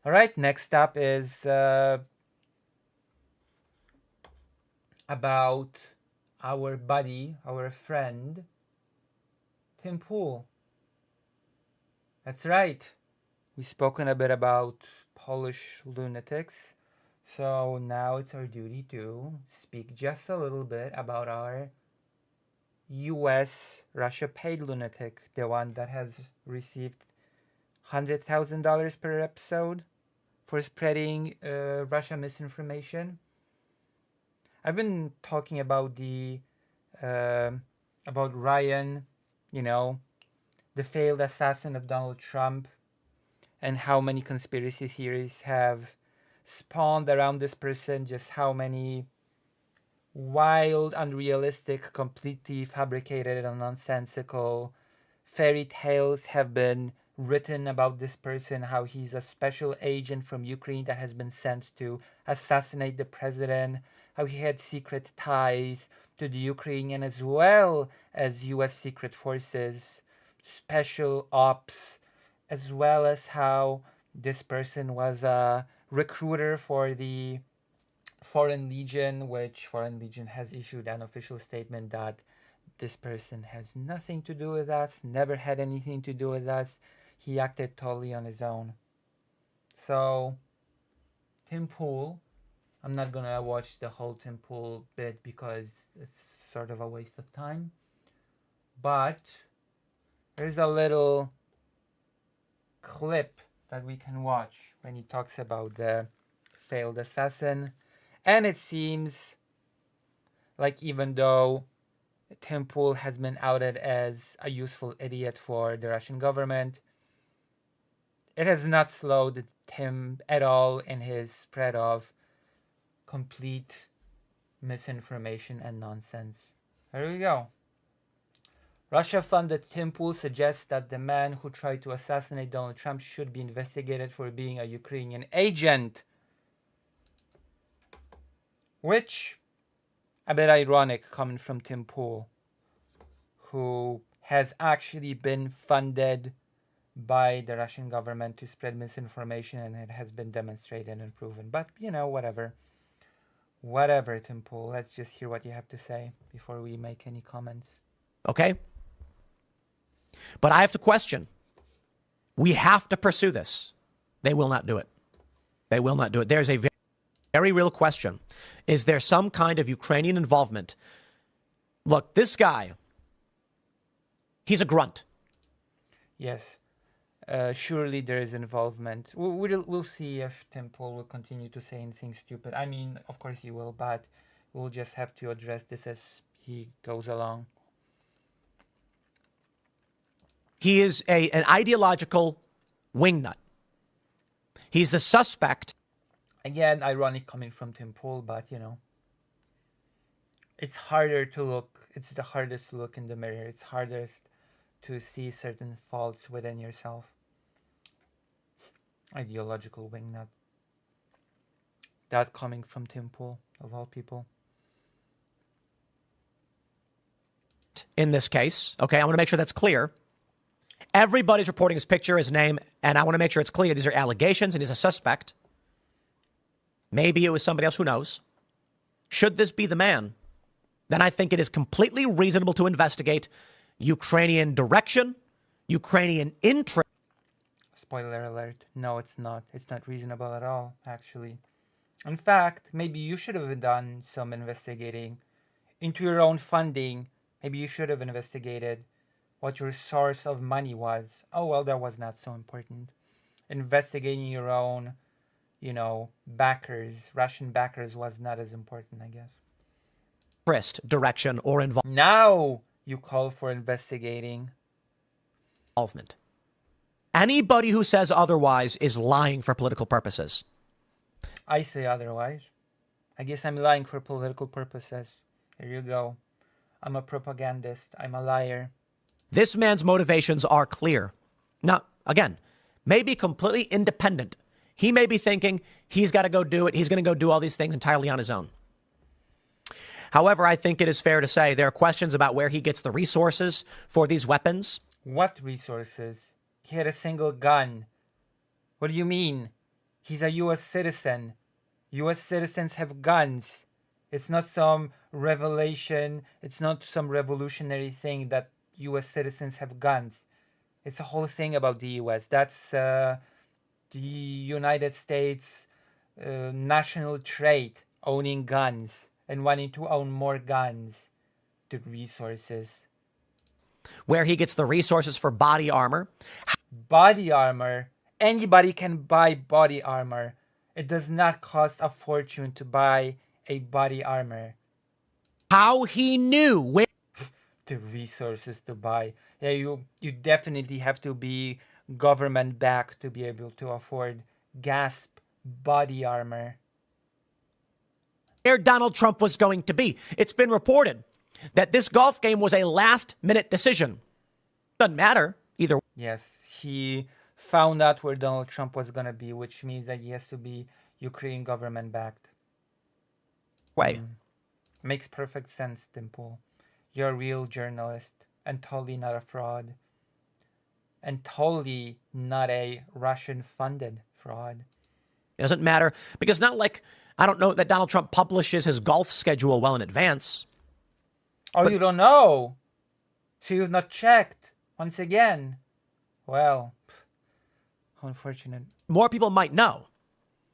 All right, next up is about our buddy, our friend, Tim Pool. That's right. We've spoken a bit about Polish lunatics. So now it's our duty to speak just a little bit about our US Russia paid lunatic, the one that has received $100,000 per episode for spreading Russia misinformation. I've been talking about about Ryan, you know, the failed assassin of Donald Trump, and how many conspiracy theories have spawned around this person, just how many wild, unrealistic, completely fabricated and nonsensical fairy tales have been written about this person, how he's a special agent from Ukraine that has been sent to assassinate the president, how he had secret ties to the Ukrainian as well as US secret forces, special ops, as well as how this person was a recruiter for the Foreign Legion, which Foreign Legion has issued an official statement that this person has nothing to do with us, never had anything to do with us. He acted totally on his own. So, Tim Pool, I'm not gonna watch the whole Tim Pool bit because it's sort of a waste of time. But there's a little clip that we can watch when he talks about the failed assassin. And it seems like even though Tim Pool has been outed as a useful idiot for the Russian government, it has not slowed Tim at all in his spread of complete misinformation and nonsense. There we go. Russia-funded Tim Pool suggests that the man who tried to assassinate Donald Trump should be investigated for being a Ukrainian agent. Which, a bit ironic coming from Tim Pool, who has actually been funded by the Russian government to spread misinformation, and it has been demonstrated and proven. But, whatever. Whatever, Tim Pool. Let's just hear what you have to say before we make any comments. Okay? But I have to question. We have to pursue this. They will not do it. They will not do it. There's a very real question. Is there some kind of Ukrainian involvement? Look, this guy, he's a grunt. Yes. Surely there is involvement. We'll see if Tim Pool will continue to say anything stupid. I mean, of course he will, but we'll just have to address this as he goes along. He is an ideological wingnut. He's the suspect. Again, ironic coming from Tim Pool, but it's harder to look. It's the hardest to look in the mirror. It's hardest to see certain faults within yourself. Ideological wingnut. That coming from Tim Pool, of all people. In this case, okay, I want to make sure that's clear. Everybody's reporting his picture, his name, and I want to make sure it's clear. These are allegations and he's a suspect. Maybe it was somebody else, who knows? Should this be the man, then I think it is completely reasonable to investigate Ukrainian direction, Ukrainian interest. Spoiler alert. No, it's not. It's not reasonable at all, actually. In fact, maybe you should have done some investigating into your own funding. Maybe you should have investigated what your source of money was. Oh, well, that was not so important. Investigating your own, backers, Russian backers, was not as important, I guess. Direction or involvement. Now you call for investigating. Anybody who says otherwise is lying for political purposes. I say otherwise. I guess I'm lying for political purposes. Here you go. I'm a propagandist. I'm a liar. This man's motivations are clear. Now, again, maybe completely independent. He may be thinking he's got to go do it. He's going to go do all these things entirely on his own. However, I think it is fair to say there are questions about where he gets the resources for these weapons. What resources? He had a single gun. What do you mean? He's a US citizen. US citizens have guns. It's not some revelation, it's not some revolutionary thing that US citizens have guns. It's a whole thing about the US. That's the United States national trait, owning guns and wanting to own more guns. The resources. Where he gets the resources for body armor. Body armor. Anybody can buy body armor. It does not cost a fortune to buy a body armor. How he knew where The resources to buy. Yeah, you definitely have to be government backed to be able to afford gasp body armor. Donald Trump was going to be. It's been reported that this golf game was a last-minute decision. Doesn't matter either Yes, he found out where Donald Trump was going to be, which means that he has to be Ukrainian government backed. way. Makes perfect sense, Dimple. You're a real journalist and totally not a fraud. And totally not a Russian funded fraud. It doesn't matter because not like I don't know that Donald Trump publishes his golf schedule well in advance. Oh, but you don't know? So you've not checked once again? Well, how unfortunate. More people might know.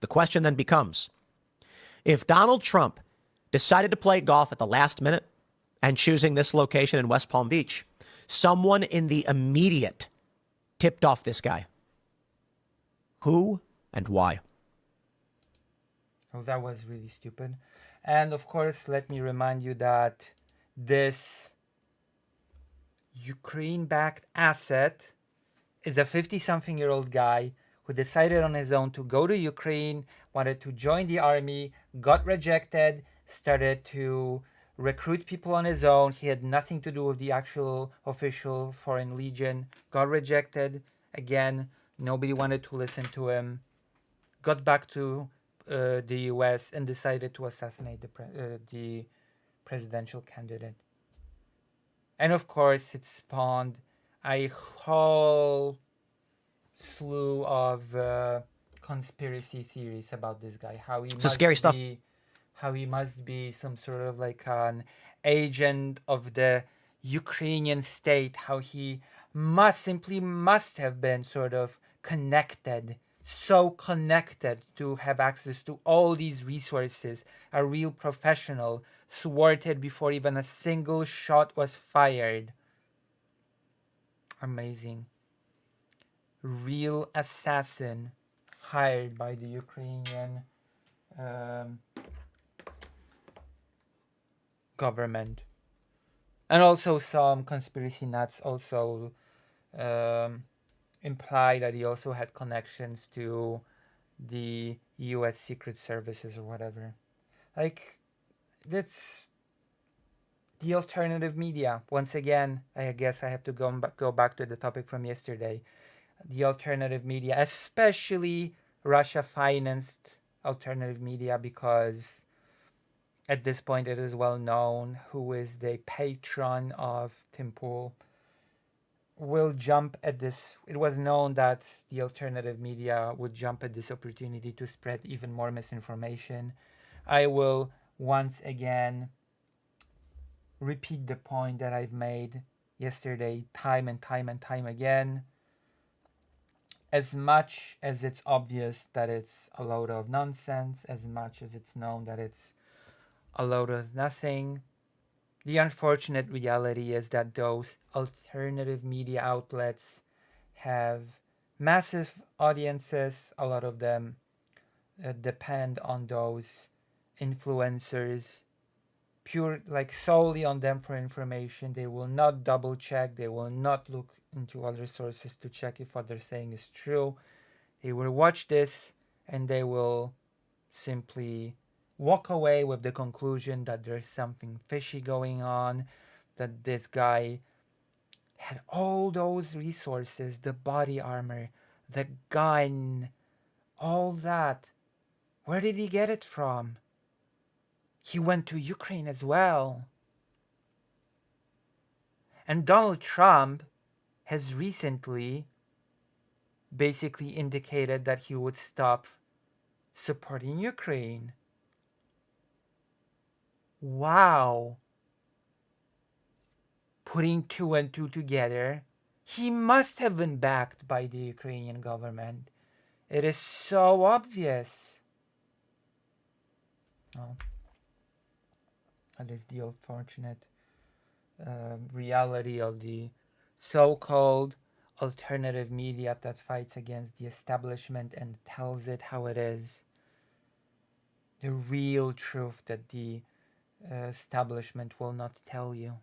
The question then becomes, if Donald Trump decided to play golf at the last minute and choosing this location in West Palm Beach, someone in the immediate tipped off this guy. Who and why? Oh, that was really stupid. And of course, let me remind you that this Ukraine-backed asset is a 50-something-year-old guy who decided on his own to go to Ukraine, wanted to join the army, got rejected, started to recruit people on his own. He had nothing to do with the actual official Foreign Legion, got rejected. Again, nobody wanted to listen to him. Got back to the US and decided to assassinate the presidential candidate. And of course, it spawned a whole slew of conspiracy theories about this guy. How he must scary stuff. How he must be some sort of like an agent of the Ukrainian state. How he simply must have been sort of connected, so connected to have access to all these resources. A real professional, thwarted before even a single shot was fired. Amazing. Real assassin hired by the Ukrainian government. And also some conspiracy nuts also imply that he also had connections to the US Secret Services or whatever. Like, that's the alternative media. Once again, I guess I have to go back to the topic from yesterday. The alternative media, especially Russia-financed alternative media, because at this point it is well known who is the patron of Tim Pool, will jump at this. It was known that the alternative media would jump at this opportunity to spread even more misinformation. I will once again repeat the point that I've made yesterday time and time and time again. As much as it's obvious that it's a load of nonsense, as much as it's known that it's a load of nothing, the unfortunate reality is that those alternative media outlets have massive audiences. A lot of them depend on those influencers, pure, like solely on them for information. They will not double check. They will not look into other sources to check if what they're saying is true. They will watch this and they will simply walk away with the conclusion that there's something fishy going on, that this guy had all those resources, the body armor, the gun, all that. Where did he get it from? He went to Ukraine as well. And Donald Trump has recently basically indicated that he would stop supporting Ukraine. Wow. Putting two and two together, he must have been backed by the Ukrainian government. It is so obvious. Oh, that is the unfortunate reality of the so-called alternative media that fights against the establishment and tells it how it is. The real truth that the establishment will not tell you.